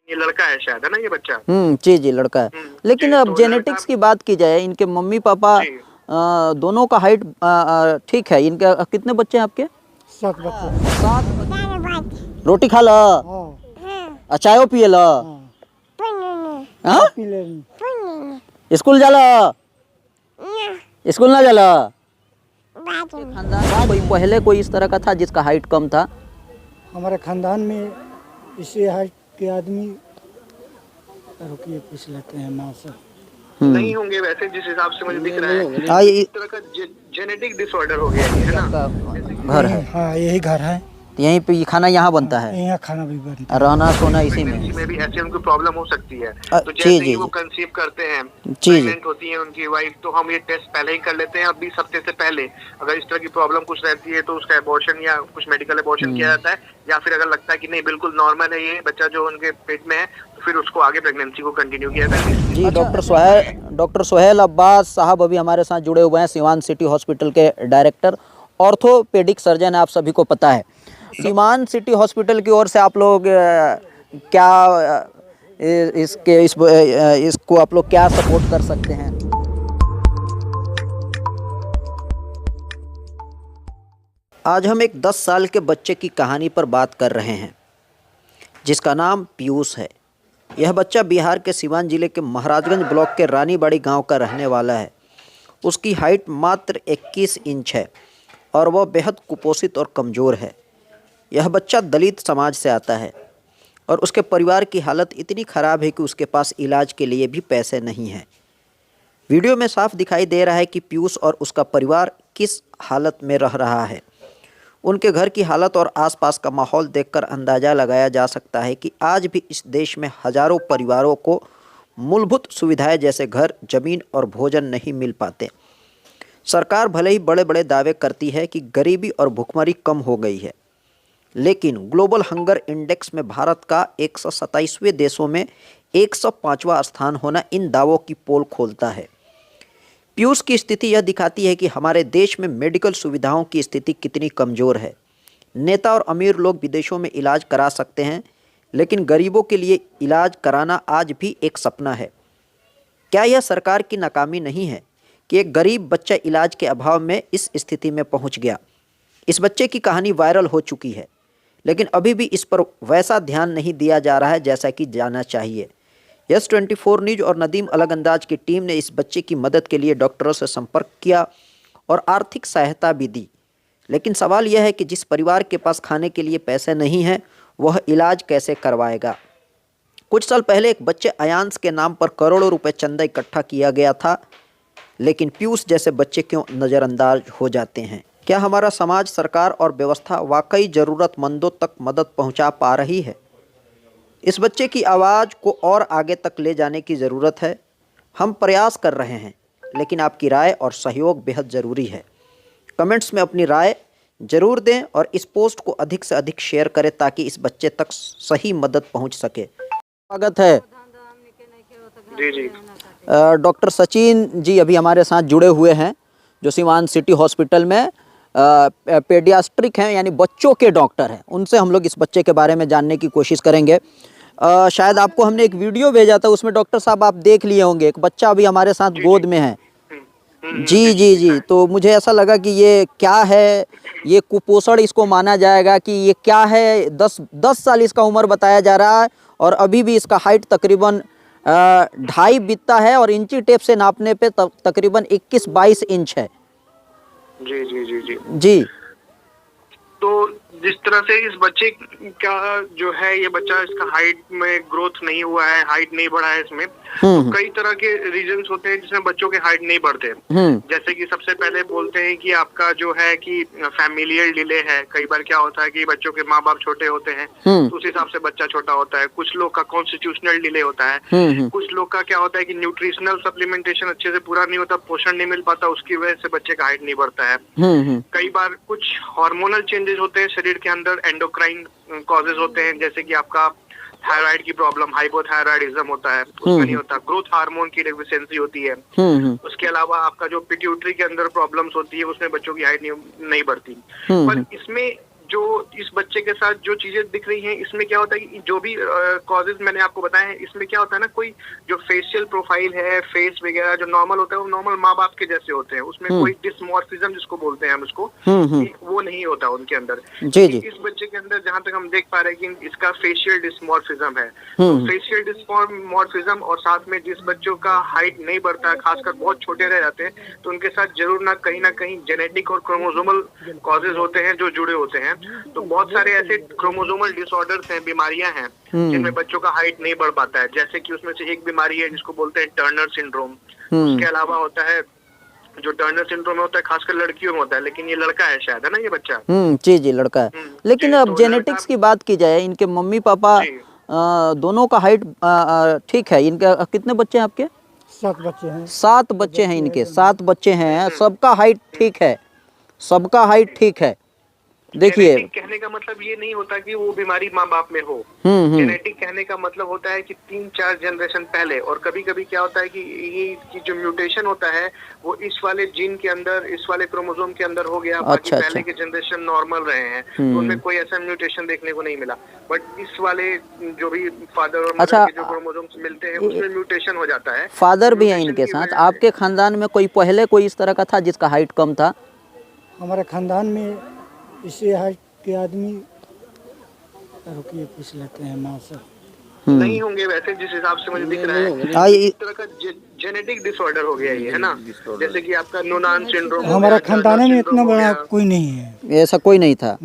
ये लड़का है शायद, है ना ये बच्चा? जी जी लड़का है। लेकिन जी, अब तो जेनेटिक्स की बात की जाए, इनके मम्मी पापा जी। दोनों का हाइट ठीक है। इनके कितने बच्चे हैं आपके? 7 बच्चे। 7। रोटी खा ला, हाँ। चायो पिए ला, हाँ? पी लेनी। स्कूल जाला, स्कूल ना जाला। खानदान कोई पहले कोई इस तरह का था जिसका हाइट कम था? हमारे खानदान में इसी हाइट के आदमी, रुकिए पूछ लेते हैं माँ से। नहीं होंगे वैसे, जिस हिसाब से मुझे दिख रहा है। हाँ, इस तरह का जेनेटिक डिसऑर्डर हो गया ये, है ना? घर है, हाँ यही घर है। यहीं पे खाना यहाँ बनता है, यहाँ खाना भी बनता रहना सोना इसी प्रेगनेंसी में। में भी ऐसे उनको प्रॉब्लम हो सकती है। तो जी जैसे ही जी वो जी कंसीव करते हैं, जी। प्रेग्नेंट होती है उनकी वाइफ, तो हम ये टेस्ट पहले ही कर लेते हैं। अब 20 हफ्ते से पहले अगर इस तरह की प्रॉब्लम कुछ रहती है तो उसका एबॉर्शन या कुछ मेडिकल एबॉर्शन किया जाता है, या फिर अगर लगता है कि नहीं बिल्कुल नॉर्मल है ये बच्चा जो उनके पेट में है, तो फिर उसको आगे प्रेगनेंसी को कंटिन्यू किया जाता है। जी। डॉक्टर सोहेल अब्बास साहब अभी हमारे साथ जुड़े हुए हैं, सिवान सिटी हॉस्पिटल के डायरेक्टर, ऑर्थोपेडिक सर्जन है, आप सभी को पता है। सिवान सिटी हॉस्पिटल की ओर से आप लोग क्या इसको आप लोग क्या सपोर्ट कर सकते हैं? आज हम एक 10 साल के बच्चे की कहानी पर बात कर रहे हैं, जिसका नाम पीयूष है। यह बच्चा बिहार के सिवान जिले के महाराजगंज ब्लॉक के रानीबाड़ी गांव का रहने वाला है। उसकी हाइट मात्र 21 इंच है और वह बेहद कुपोषित और कमज़ोर है। यह बच्चा दलित समाज से आता है और उसके परिवार की हालत इतनी ख़राब है कि उसके पास इलाज के लिए भी पैसे नहीं हैं। वीडियो में साफ दिखाई दे रहा है कि पीयूष और उसका परिवार किस हालत में रह रहा है। उनके घर की हालत और आसपास का माहौल देखकर अंदाज़ा लगाया जा सकता है कि आज भी इस देश में हज़ारों परिवारों को मूलभूत सुविधाएं जैसे घर, ज़मीन और भोजन नहीं मिल पाते। सरकार भले ही बड़े बड़े दावे करती है कि गरीबी और भुखमरी कम हो गई है, लेकिन ग्लोबल हंगर इंडेक्स में भारत का 127वें देशों में 105वां स्थान होना इन दावों की पोल खोलता है। पीयूष की स्थिति यह दिखाती है कि हमारे देश में मेडिकल सुविधाओं की स्थिति कितनी कमज़ोर है। नेता और अमीर लोग विदेशों में इलाज करा सकते हैं, लेकिन गरीबों के लिए इलाज कराना आज भी एक सपना है। क्या यह सरकार की नाकामी नहीं है कि एक गरीब बच्चा इलाज के अभाव में इस स्थिति में पहुंच गया? इस बच्चे की कहानी वायरल हो चुकी है, लेकिन अभी भी इस पर वैसा ध्यान नहीं दिया जा रहा है जैसा कि जाना चाहिए। यस 24 न्यूज़ और नदीम अलग अंदाज की टीम ने इस बच्चे की मदद के लिए डॉक्टरों से संपर्क किया और आर्थिक सहायता भी दी, लेकिन सवाल यह है कि जिस परिवार के पास खाने के लिए पैसे नहीं हैं, वह इलाज कैसे करवाएगा? कुछ साल पहले एक बच्चे अयांश के नाम पर करोड़ों रुपए चंदा इकट्ठा किया गया था, लेकिन पीयूष जैसे बच्चे क्यों नज़रअंदाज हो जाते हैं? क्या हमारा समाज, सरकार और व्यवस्था वाकई ज़रूरतमंदों तक मदद पहुंचा पा रही है? इस बच्चे की आवाज़ को और आगे तक ले जाने की ज़रूरत है। हम प्रयास कर रहे हैं, लेकिन आपकी राय और सहयोग बेहद ज़रूरी है। कमेंट्स में अपनी राय ज़रूर दें और इस पोस्ट को अधिक से अधिक शेयर करें ताकि इस बच्चे तक सही मदद पहुंच सके। स्वागत है। जी जी। डॉक्टर सचिन जी अभी हमारे साथ जुड़े हुए हैं, जो सिवान सिटी हॉस्पिटल में पेडियाट्रिक हैं, यानी बच्चों के डॉक्टर हैं। उनसे हम लोग इस बच्चे के बारे में जानने की कोशिश करेंगे। शायद आपको हमने एक वीडियो भेजा था, उसमें डॉक्टर साहब आप देख लिए होंगे, एक बच्चा अभी हमारे साथ गोद में है। जी जी जी। तो मुझे ऐसा लगा कि ये क्या है, ये कुपोषण इसको माना जाएगा कि ये क्या है? 10 साल इसका उम्र बताया जा रहा है और अभी भी इसका हाइट तकरीबन 2.5 बित्ता है और इंची टेप से नापने पे तकरीबन 21-22 इंच है। जी जी जी जी जी। तो जिस तरह से इस बच्चे का जो है, ये बच्चा, इसका हाइट में ग्रोथ नहीं हुआ है, हाइट नहीं बढ़ा है इसमें। तो कई तरह के रीजंस होते हैं जिसमें बच्चों के हाइट नहीं बढ़ते। जैसे कि सबसे पहले बोलते हैं कि आपका जो है कि फैमिलियल डिले है। कई बार क्या होता है कि बच्चों के माँ बाप छोटे होते हैं, तो उस हिसाब से बच्चा छोटा होता है। कुछ लोग का कॉन्स्टिट्यूशनल डिले होता है। कुछ लोग का क्या होता है कि न्यूट्रिशनल सप्लीमेंटेशन अच्छे से पूरा नहीं होता, पोषण नहीं मिल पाता, उसकी वजह से बच्चे का हाइट नहीं बढ़ता है। कई बार कुछ हार्मोनल चेंजेस होते हैं शरीर के अंदर, एंडोक्राइन कॉजेज होते हैं, जैसे कि आपका थायराइड की प्रॉब्लम, हाइपोथायराइडिज्म होता है, उसमें नहीं होता। ग्रोथ हार्मोन की डेफिशिएंसी होती है। उसके अलावा आपका जो पिट्यूटरी के अंदर प्रॉब्लम्स होती है, उसमें बच्चों की हाइट नहीं बढ़ती। पर इसमें जो इस बच्चे के साथ जो चीजें दिख रही हैं, इसमें क्या होता है कि जो भी कॉजेज मैंने आपको बताए हैं, इसमें क्या होता है ना, कोई जो फेशियल प्रोफाइल है, फेस वगैरह जो नॉर्मल होता है वो नॉर्मल माँ बाप के जैसे होते हैं, उसमें कोई डिसमॉर्फिज्म जिसको बोलते हैं हम उसको, वो नहीं होता उनके अंदर। जी जी। इस बच्चे के अंदर जहाँ तक हम देख पा रहे हैं कि इसका फेशियल डिसमॉर्फिज्म है। तो फेशियल डिसमॉर्फिज्म और साथ में जिस बच्चों का हाइट नहीं बढ़ता है, खासकर बहुत छोटे रह जाते हैं, तो उनके साथ जरूर ना कहीं जेनेटिक और क्रोमोसोमल कॉजेज होते हैं जो जुड़े होते हैं। तो बहुत सारे ऐसे क्रोमोसोमल डिसऑर्डर्स हैं, बीमारियां हैं जिनमें बच्चों का हाइट नहीं बढ़ पाता है। जैसे कि उसमें से एक बीमारी है जिसको बोलते हैं टर्नर सिंड्रोम। उसके अलावा होता है जो टर्नर सिंड्रोम होता है, खासकर लड़कियों में होता है, लेकिन ये लड़का है शायद, है ना ये बच्चा? जी जी, लड़का है। लेकिन अब तो जेनेटिक्स की बात की जाए, इनके मम्मी पापा दोनों का हाइट ठीक है। इनके कितने बच्चे हैं आपके? 7 बच्चे हैं। 7 बच्चे हैं इनके, 7 बच्चे हैं, सबका हाइट ठीक है, सबका हाइट ठीक है। देखिए, कहने का मतलब ये नहीं होता कि वो बीमारी माँ बाप में हो। जेनेटिक कहने का मतलब होता है कि 3-4 जनरेशन पहले, और कभी कभी क्या होता है कि ये जो म्यूटेशन होता है वो इस वाले जीन के अंदर, इस वाले क्रोमोसोम के अंदर हो गया। बाकी पहले के जनरेशन नॉर्मल रहे हैं, तो उनमें कोई ऐसा म्यूटेशन देखने को नहीं मिला। बट इस वाले जो भी फादर और मदर के जो क्रोमोसोम्स मिलते हैं उसमें म्यूटेशन हो जाता है। फादर भी है इनके साथ। आपके खानदान में कोई पहले कोई इस तरह का था जिसका हाइट कम था? हमारे खानदान में इसी हाइट के आदमी, रुकिए पूछ लेते हैं माँ से। नहीं होंगे वैसे, जिस हिसाब से मुझे दिख रहा है इस तरह का जेनेटिक डिसऑर्डर हो गया ये, है ना? जैसे कि आपका नूनान सिंड्रोम। हमारा खानदान में इतना बड़ा कोई नहीं है, ऐसा कोई नहीं था।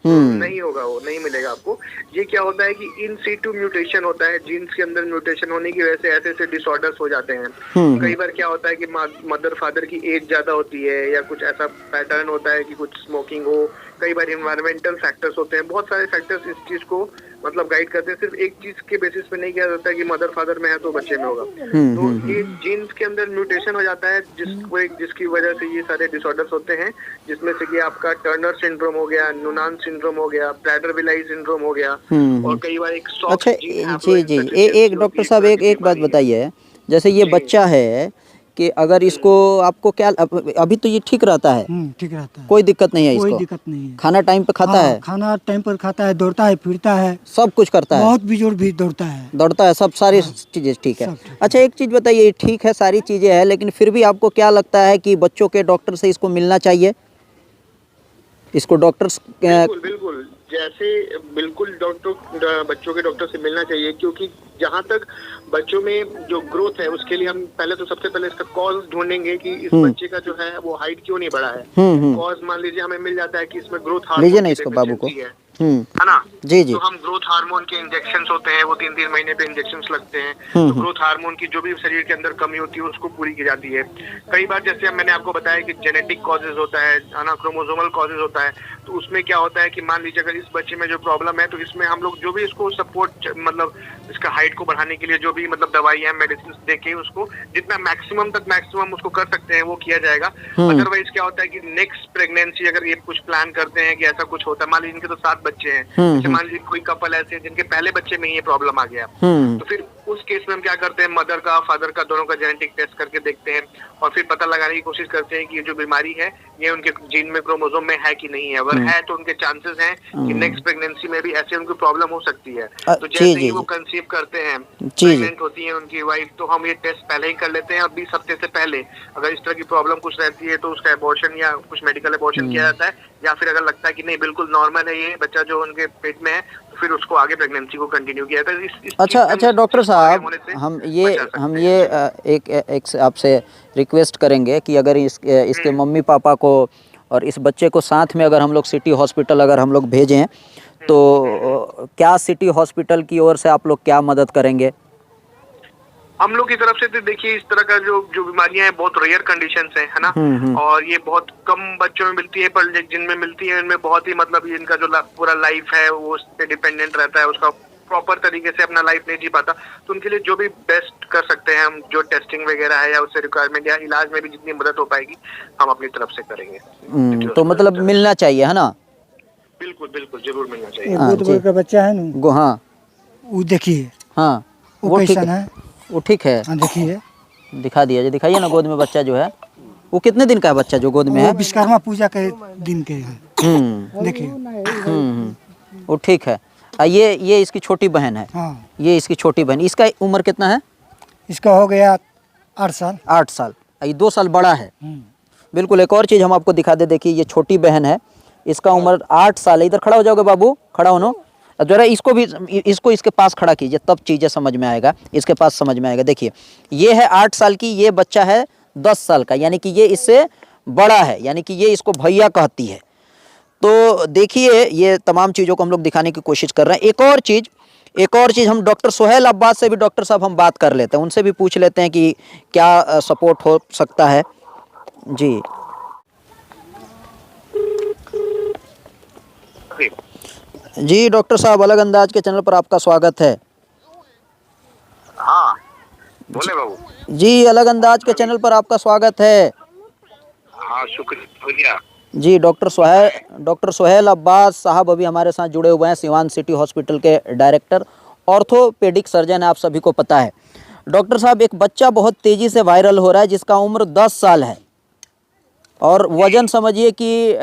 नहीं होगा, वो नहीं मिलेगा आपको। ये क्या होता है कि इन सीटू म्यूटेशन होता है, जीन्स के अंदर म्यूटेशन होने की वजह से ऐसे ऐसे डिसऑर्डर्स हो जाते हैं। कई बार क्या होता है कि मदर फादर की एज ज्यादा होती है, या कुछ ऐसा पैटर्न होता है कि कुछ स्मोकिंग हो। कई बार इन्वायरमेंटल फैक्टर्स होते हैं, बहुत सारे फैक्टर्स इस चीज को मतलब गाइड करते हैं। सिर्फ एक चीज के बेसिस पे नहीं किया जाता है कि मदर फादर में है तो बच्चे में होगा। तो ये जीन्स के अंदर म्यूटेशन हो जाता है जिसकी वजह से ये सारे डिसऑर्डर्स होते हैं, जिसमें से कि आपका टर्नर सिंड्रोम हो गया, नूनान सिंड्रोम हो गया, प्रेडर-विलाई सिंड्रोम हो गया, और कई बार एक सॉफ्ट अच्छा जी, एक डॉक्टर साहब एक बात बताइए, जैसे ये बच्चा है कि अगर इसको आपको क्या अभी तो ये ठीक रहता है? ठीक रहता है, कोई दिक्कत नहीं है इसको? कोई दिक्कत नहीं है। खाना टाइम पे खाता है? खाना टाइम पर खाता है, दौड़ता है, फिरता है, सब कुछ करता है, बहुत बेजोड़ भी दौड़ता है, सब सारी चीजें ठीक है। अच्छा, एक चीज बताइए, ठीक है सारी चीजें हैं, लेकिन फिर भी आपको क्या लगता है कि बच्चों के डॉक्टर से इसको मिलना चाहिए? इसको डॉक्टर्स बिल्कुल जैसे बिल्कुल डॉक्टर बच्चों के डॉक्टर से मिलना चाहिए, क्योंकि जहाँ तक बच्चों में जो ग्रोथ है उसके लिए हम पहले तो सबसे पहले इसका कॉज ढूंढेंगे कि इस बच्चे का जो है वो हाइट क्यों नहीं बढ़ा है। कॉज मान लीजिए हमें मिल जाता है कि इसमें ग्रोथ हार्मोन इसको बाबू को है ना? जी जी। तो हम ग्रोथ हार्मोन के इंजेक्शंस होते हैं, वो 3-3 महीने पे इंजेक्शंस लगते हैं। तो ग्रोथ हार्मोन की जो भी शरीर के अंदर कमी होती है उसको पूरी की जाती है। कई बार जैसे मैंने आपको बताया कि जेनेटिक कॉजेज होता है, क्रोमोसोमल कॉजेज होता है, तो उसमें क्या होता है कि मान लीजिए अगर इस बच्चे में जो प्रॉब्लम है, तो इसमें हम लोग जो भी इसको सपोर्ट मतलब इसका हाइट को बढ़ाने के लिए जो भी मतलब दवाइयाँ मेडिसिन देके उसको जितना मैक्सिमम उसको कर सकते हैं वो किया जाएगा। अदरवाइज क्या होता है कि नेक्स्ट प्रेगनेंसी अगर ये कुछ प्लान करते हैं कि ऐसा कुछ होता है, मान लीजिए इनके तो 7 बच्चे हैं, जैसे मान लीजिए कोई कपल ऐसे हैं जिनके पहले बच्चे में ये प्रॉब्लम आ गया, तो फिर उस केस में हम क्या करते हैं, मदर का फादर का दोनों का जेनेटिक टेस्ट करके देखते हैं और फिर पता लगाने की कोशिश करते हैं कि ये जो बीमारी है ये उनके जीन में क्रोमोसोम में है कि नहीं है। अगर है तो उनके चांसेस हैं कि नेक्स्ट प्रेगनेंसी में भी ऐसे उनको प्रॉब्लम हो सकती है। तो जैसे ही वो कंसीव करते हैं, प्रेग्नेंट होती है उनकी वाइफ, तो हम ये टेस्ट पहले ही कर लेते हैं और 20 हफ्ते से पहले अगर इस तरह की प्रॉब्लम कुछ रहती है तो उसका एबॉर्शन या कुछ मेडिकल एबॉर्शन किया जाता है, या फिर अगर लगता है कि नहीं बिल्कुल नॉर्मल है ये बच्चा जो उनके पेट में है, तो फिर उसको आगे प्रेगनेंसी को कंटिन्यू किया जाता है। अच्छा डॉक्टर साहब, हम ये एक आपसे रिक्वेस्ट करेंगे कि अगर इसके मम्मी पापा को और इस बच्चे को साथ में अगर हम लोग सिटी हॉस्पिटल अगर हम लोग भेजें तो क्या सिटी हॉस्पिटल की ओर से आप लोग क्या मदद करेंगे? हम लोग की तरफ से तो देखिए इस तरह का जो बीमारियां हैं बहुत रेयर कंडीशंस हैं, है ना? और ये बहुत कम बच्चों में मिलती है, पर जिनमें मिलती है इनमें बहुत ही मतलब इनका जो पूरा लाइफ है वो उस पे डिपेंडेंट रहता है, उसका प्रॉपर तरीके से अपना लाइफ नहीं जी पाता। तो उनके लिए जो भी बेस्ट कर सकते हैं हम, जो टेस्टिंग वगैरह है या उससे रिक्वायरमेंट या इलाज में भी जितनी मदद हो पाएगी हम अपनी तरफ से करेंगे। तो मतलब मिलना चाहिए, है ना? बिल्कुल जरूर मिलना चाहिए। बहुत बड़ा बच्चा है ना, हाँ वो देखिए, हाँ वो कैसा है, वो ठीक है, देखिए, दिखा दिया, दिखाइए ना गोद में बच्चा जो है, वो कितने दिन का है बच्चा जो गोद में है? विश्वकर्मा पूजा के दिन के है। देखिए। वो ठीक है। ये इसकी छोटी बहन है। हाँ, ये इसकी छोटी बहन। इसका उम्र कितना है? इसका हो गया 8 साल। 8 साल। ये 2 साल बड़ा है। बिल्कुल। एक और चीज़ हम आपको दिखा दे, देखिए ये छोटी बहन है, इसका उम्र 8 साल है। इधर खड़ा हो जाओगे बाबू, खड़ा होनो जरा। इसको भी, इसको इसके पास खड़ा कीजिए, तब चीज़ें समझ में आएगा, इसके पास समझ में आएगा। देखिए ये है 8 साल की, ये बच्चा है 10 साल का, यानी कि ये इससे बड़ा है, यानी कि ये इसको भैया कहती है। तो देखिए ये तमाम चीज़ों को हम लोग दिखाने की कोशिश कर रहे हैं। एक और चीज़ हम डॉक्टर सोहेल अब्बास से भी, डॉक्टर साहब हम बात कर लेते हैं, उनसे भी पूछ लेते हैं कि क्या सपोर्ट हो सकता है। जी जी डॉक्टर साहब, अलग अंदाज के चैनल पर आपका स्वागत है। हाँ बोले बाबू। जी, अलग अंदाज के चैनल पर आपका स्वागत है। हाँ शुक्रिया। जी डॉक्टर सोहेल अब्बास साहब अभी हमारे साथ जुड़े हुए हैं, सिवान सिटी हॉस्पिटल के डायरेक्टर, ऑर्थोपेडिक सर्जन है, आप सभी को पता है। डॉक्टर साहब, एक बच्चा बहुत तेज़ी से वायरल हो रहा है जिसका उम्र 10 साल है और वज़न समझिए कि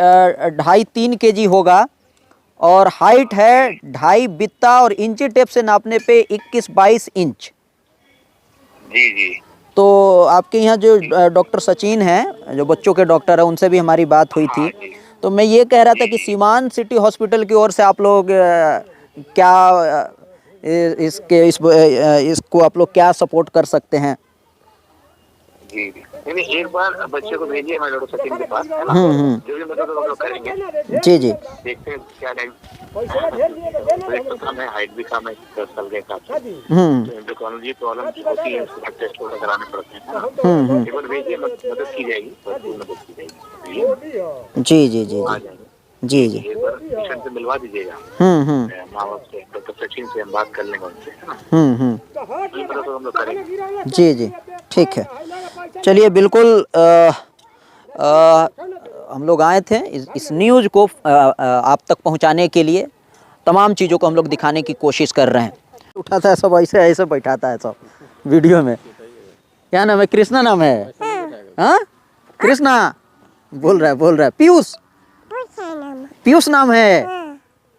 2.5-3 kg होगा और हाइट है 2.5 बित्ता और इंची टेप से नापने पे 21-22 इंच। जी जी। तो आपके यहाँ जो डॉक्टर सचिन हैं, जो बच्चों के डॉक्टर हैं, उनसे भी हमारी बात हुई थी। तो मैं ये कह रहा था कि सिवान सिटी हॉस्पिटल की ओर से आप लोग क्या इसको आप लोग क्या सपोर्ट कर सकते हैं? जी जी। नहीं, एक बार बच्चे को भेजिए हमारे डॉक्टर सचिन के पास, है ना? जो भी मतलब हम लोग करेंगे। जी जी। देखते हैं क्या टाइम। वेट तो कम है, हाइट भी कम है 10 साल के हिसाब से। तो एंडोक्राइनोलॉजी प्रॉब्लम होती है, ब्लड टेस्ट वगैरह कराने पड़ते हैं। एक बार भेजिए, मदद की जाएगी, भरपूर मदद की जाएगी। जी जी जी जी जी। एक बार पेशेंट से मिलवा दीजिएगा। माँ बाप से, डॉक्टर सचिन से हम बात कर लेंगे उनसे, है ना? तो हम लोग करेंगे। जी जी ठीक है। चलिए बिल्कुल, हम लोग आए थे इस न्यूज़ को आप तक पहुंचाने के लिए, तमाम चीज़ों को हम लोग दिखाने की कोशिश कर रहे हैं। उठाता है सब, ऐसे ऐसे बैठाता है सब वीडियो में। क्या नाम है? कृष्णा नाम है। हाँ कृष्णा बोल रहा है। पीयूष नाम है।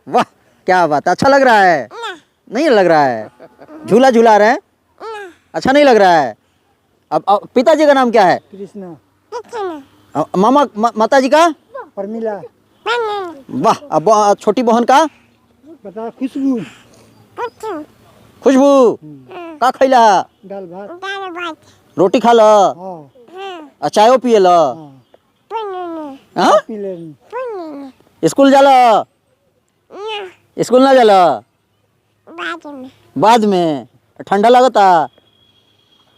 वाह क्या बात, अच्छा लग रहा है? नहीं लग रहा है? झूला झूला रहे हैं? अच्छा नहीं लग रहा है? अब पिताजी का नाम क्या है? कृष्णा। माता जी का? परमिला। वाह। अब छोटी बहन का? बता। खुशबू। का खैला? दाल भात। रोटी खा ला? चायो पिए ला? पी ले। स्कूल जाला? स्कूल ना जाला? बाद में। ठंडा लगता?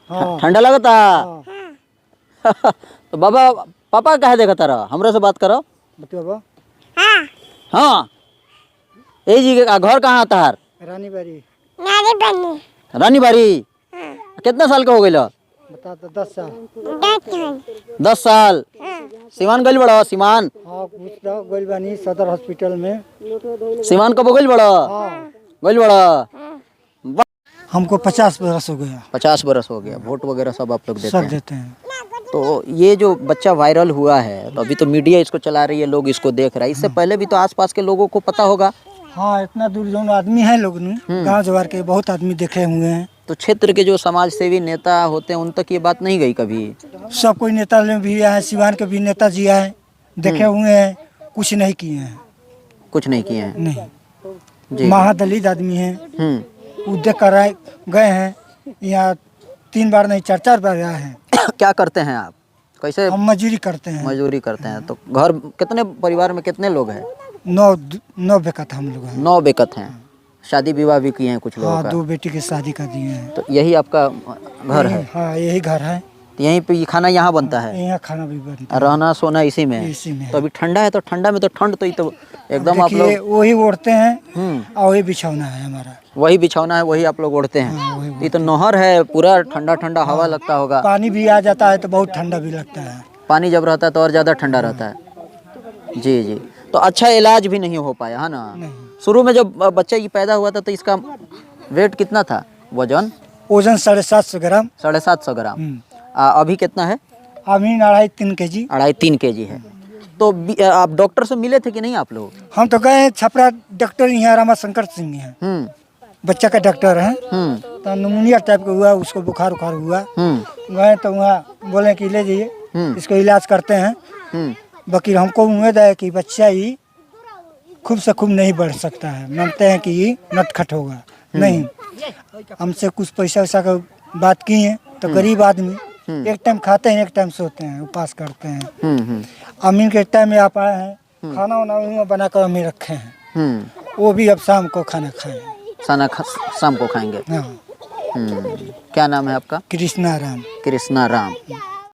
ठंडा लगता? तो बाबा पापा कहे देखा तारा, हमरा से बात करो। बताओ। हाँ ए जी का घर कहाँ आता है? रानी बारी। कितना साल का हो गया? बता तो 10 साल। 10 साल। सिवान गइल बड़ा? सिवान? हाँ पूछ लो, गइल बानी सदर हॉस्पिटल में। सिवान कब गइल बड़ा? गइल बड़ा? हमको 50 बरस हो गया। 50 बरस हो गया। वोट वगैरह सब आप लोग सब देते हैं। तो ये जो बच्चा वायरल हुआ है, तो अभी तो मीडिया इसको चला रही है, लोग इसको देख रहा है, इससे पहले भी तो आसपास के लोगों को पता होगा। हाँ इतना दूर जो आदमी है, लोग गाँव जवार के बहुत आदमी देखे हुए हैं। तो क्षेत्र के जो समाज सेवी नेता होते हैं उन तक ये बात नहीं गई कभी? सब कोई नेता भी आए, सिवान के भी नेताजी आए, देखे हुए हैं, कुछ नहीं किए हैं। कुछ नहीं किए हैं? नहीं। महादलित आदमी है, वो देख कर गए हैं। यहाँ 3 बार नहीं 4 बार आए हैं। क्या करते हैं आप? कैसे? हम मजदूरी करते हैं। मजदूरी करते हैं। तो घर कितने, परिवार में कितने लोग हैं? 9 बेकत हम लोग हैं। 9 बेकत हैं। शादी विवाह भी किए हैं कुछ लोगों का? 2 बेटी की शादी कर दिए हैं। तो यही आपका घर है? हाँ यही घर है। तो यहीं पे ये खाना यहाँ बनता है? यहाँ खाना भी बनता है। रहना सोना इसी में? इसी में। तो अभी ठंडा है, तो ठंडा में तो ठंड तो एकदम आप लोग वही ओढ़ते हैं और वही बिछौना है हमारा। वही बिछौना है, वही आप लोग ओढ़ते हैं। ये तो नहर है, पूरा ठंडा ठंडा हवा लगता होगा। पानी भी आ जाता है तो बहुत ठंडा भी लगता है। पानी जब रहता है तो और ज़्यादा ठंडा रहता है। जी जी। तो अच्छा इलाज भी नहीं हो पाया है ना? शुरू में जब बच्चा ये पैदा हुआ था तो इसका वेट कितना था? वजन 750 ग्राम। 750 ग्राम। अभी कितना है? अभी 2.5-3 kg। 2.5-3 kg है। तो आप डॉक्टर से मिले थे कि नहीं आप लोग? हम तो गए हैं छपरा, डॉक्टर यहाँ रामाशंकर सिंह हैं, बच्चा का डॉक्टर है। तो निमोनिया टाइप का हुआ, उसको बुखार उखार हुआ, गए तो वहाँ बोले कि ले जाइए, इसको इलाज करते हैं। बाकी हमको उम्मीद है कि बच्चा ही खूब से खूब नहीं बढ़ सकता है, मानते हैं कि ये नटखट होगा नहीं। हमसे कुछ पैसा वैसा का बात की है, तो गरीब आदमी एक टाइम खाते हैं, एक टाइम सोते हैं, उपास करते हैं। अमीन के टाइम में आप आए हैं, खाना वाना बनाकर हमें रखे हैं, वो भी अब शाम को खाना खाए, शाम को खाएंगे। हाँ। क्या नाम है आपका? कृष्णा राम। कृष्णा राम।